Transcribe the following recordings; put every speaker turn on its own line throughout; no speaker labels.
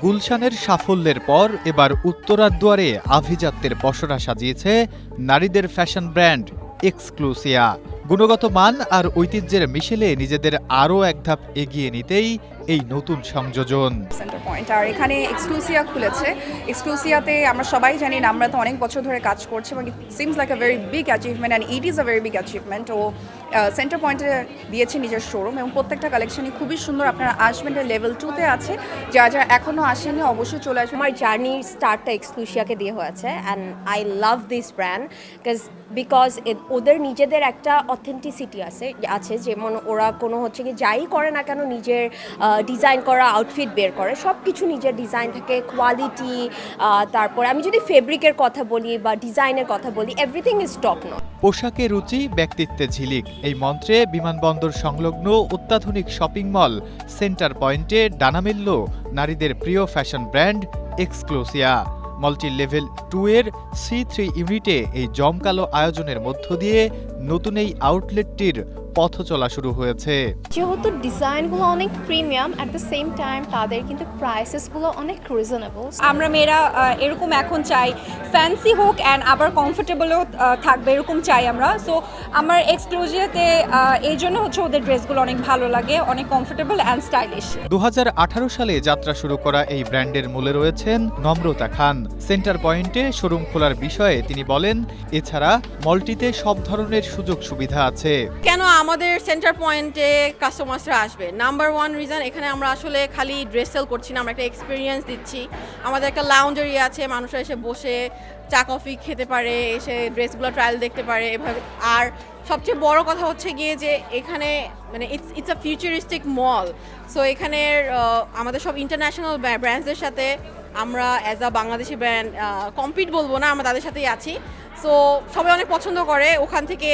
গুলশানের সাফল্যের পর এবার উত্তরার দুয়ারে আভিজাত্যের পসরা সাজিয়েছে নারীদের ফ্যাশন ব্র্যান্ড এক্সক্লুসিয়া। গুণগত মান আর ঐতিহ্যের মিশেলে নিজেদের আরও এক ধাপ এগিয়ে নিতেই এই নতুন সংযোজন।
সেন্টার পয়েন্ট আর এখানে এক্সক্লুসিয়া খুলেছে। এক্সক্লুসিয়াতে আমরা সবাই জানি না, আমরা তো অনেক বছর ধরে কাজ করছি এবং it seems like a very big achievement and it is a very big achievement. ও সেন্টার পয়েন্টে দিয়েছে নিজের শোরুম এবং প্রত্যেকটা কালেকশনই খুবই সুন্দর। আপনারা আসবেন, লেভেল 2-তে আছে, যারা এখনও আসেনি অবশ্যই চলে আসবেন।
আমার জার্নির স্টার্টটা এক্সক্লুসিয়াকে দিয়ে হয়েছে and I love this brand because ওদের নিজেদের একটা অথেন্টিসিটি আছে যেমন ওরা কোনো হচ্ছে কি যাই করে না কেন নিজের ডিজাইন করা আউটফিট বের করে, সব কিছু নিজের ডিজাইন থাকে, কোয়ালিটি, তারপর আমি যদি ফেব্রিকের কথা বলি বা ডিজাইনের কথা বলি, এভরিথিং ইজ টপ নচ।
পোশাকে রুচি, ব্যক্তিত্বে ঝিলিক, এই মন্ত্রে বিমানবন্দর সংলগ্ন অত্যাধুনিক শপিং মল সেন্টার পয়েন্টে ডানা মেলল নারীদের প্রিয় ফ্যাশন ব্র্যান্ড এক্সক্লুসিয়া। মাল্টি লেভেল 2 এর C3 ইউনিটে এই জমকালো আয়োজনের মধ্য দিয়ে নতুন এই আউটলেটটির পথ চলা শুরু হয়েছে।
যেহেতু ডিজাইনগুলো অনেক premium, at the same time তাদের কিন্তু প্রাইসেসগুলো অনেক রিজনেবল।
আমরা মেয়েরা এরকম এখন চাই, ফ্যান্সি হোক অ্যান্ড আবার কমফোর্টেবলও থাকবে, এরকম চাই আমরা। সো আমার এক্সক্লুসিয়াতে এই জন্য হচ্ছে ওদের ড্রেসগুলো অনেক ভালো লাগে, অনেক কমফোর্টেবল অ্যান্ড স্টাইলিশ।
2018 সালে যাত্রা শুরু করা এই ব্র্যান্ডের মূলে রয়েছেন নম্রতা খান। সেন্টার পয়েন্টে শোরুম খোলার বিষয়ে তিনি বলেন, এছাড়া মলটিতে সব ধরনের সুযোগ সুবিধা আছে।
কেন আমাদের সেন্টার পয়েন্টে কাস্টমার্সরা আসবে? নাম্বার 1 রিজন, এখানে আমরা আসলে খালি ড্রেস সেল করছি না, আমরা একটা এক্সপিরিয়েন্স দিচ্ছি। আমাদের একটা লাউঞ্জ এরিয়া আছে, মানুষরা এসে বসে চা কফি খেতে পারে, এসে ড্রেসগুলো ট্রায়াল দেখতে পারে এভাবে। আর সবচেয়ে বড় কথা হচ্ছে গিয়ে যে এখানে মানে it's a futuristic mall. So এখানের আমাদের সব ইন্টারন্যাশনাল ব্র্যান্ডসদের সাথে আমরা as a Bangladeshi brand compete বলবো না, আমরা তাদের সাথেই আছি। সো সবাই অনেক পছন্দ করে, ওখান থেকে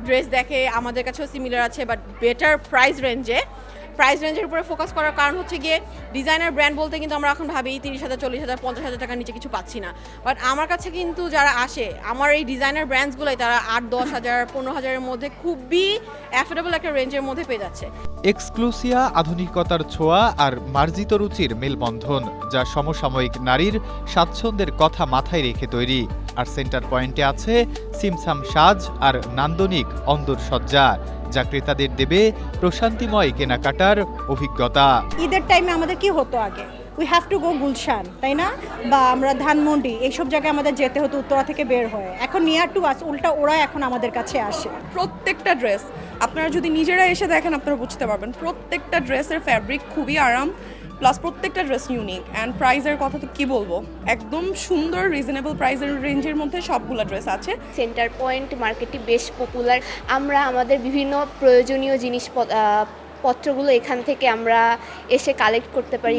ড্রেস দেখে, আমাদের কাছেও সিমিলার আছে বাট বেটার প্রাইস রেঞ্জের উপরে ফোকাস করার কারণ হচ্ছে গিয়ে ডিজাইনার ব্র্যান্ড বলতে কিন্তু আমরা এখন ভাবি 30,000, 40,000, 50,000 টাকার নিচে কিছু পাচ্ছি না। বাট আমার কাছে কিন্তু যারা আসে, আমার এই ডিজাইনার ব্র্যান্ডসগুলোই তারা 8-10,000, 15,000-এর মধ্যে খুবই অ্যাফোর্ডেবল একটা রেঞ্জের মধ্যে পেয়ে যাচ্ছে।
এক্সক্লুসিয়া আধুনিকতার ছোঁয়া আর মার্জিত রুচির মেলবন্ধন, যা সমসাময়িক নারীর স্বাচ্ছন্দ্যের কথা মাথায় রেখে তৈরি। আর সেন্টার পয়েন্টে আছে সিমসাম সাজ আর নান্দনিক অন্দরসজ্জা, যা ক্রেতাদের দেবে প্রশান্তিময় কেনাকাটার অভিজ্ঞতা।
ঈদের টাইমে আমাদের কি হতো আগে, we have to go Gulshan, তাই না, বা আমরা ধানমন্ডি, এইসব জায়গায় আমাদের যেতে হতো উত্তরা থেকে বের হয়ে। এখন নিয়ার টু আস, উল্টা ওরা এখন আমাদের কাছে আসে।
প্রত্যেকটা ড্রেস আপনারা যদি নিজেরা এসে দেখেন আপনারা বুঝতে পারবেন, প্রত্যেকটা ড্রেসের ফ্যাব্রিক খুবই আরাম, প্লাস প্রত্যেকটা ড্রেস ইউনিক। অ্যান্ড প্রাইসের কথা তো কি বলবো, একদম সুন্দর রিজনেবল প্রাইসের রেঞ্জের মধ্যে সবগুলো ড্রেস আছে।
সেন্টার পয়েন্ট মার্কেটটি বেশ পপুলার। আমরা আমাদের বিভিন্ন প্রয়োজনীয় জিনিসপত্রগুলো এখান থেকে আমরা এসে কালেক্ট করতে পারি।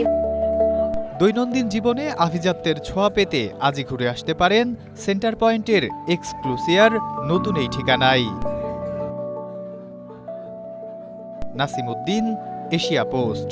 দৈনন্দিন জীবনে আভিজাত্যের ছোঁয়া পেতে আজই ঘুরে আসতে পারেন সেন্টার পয়েন্টের এক্সক্লুসিয়ার নতুন এই ঠিকানায়। Nasimuddin, Asia post.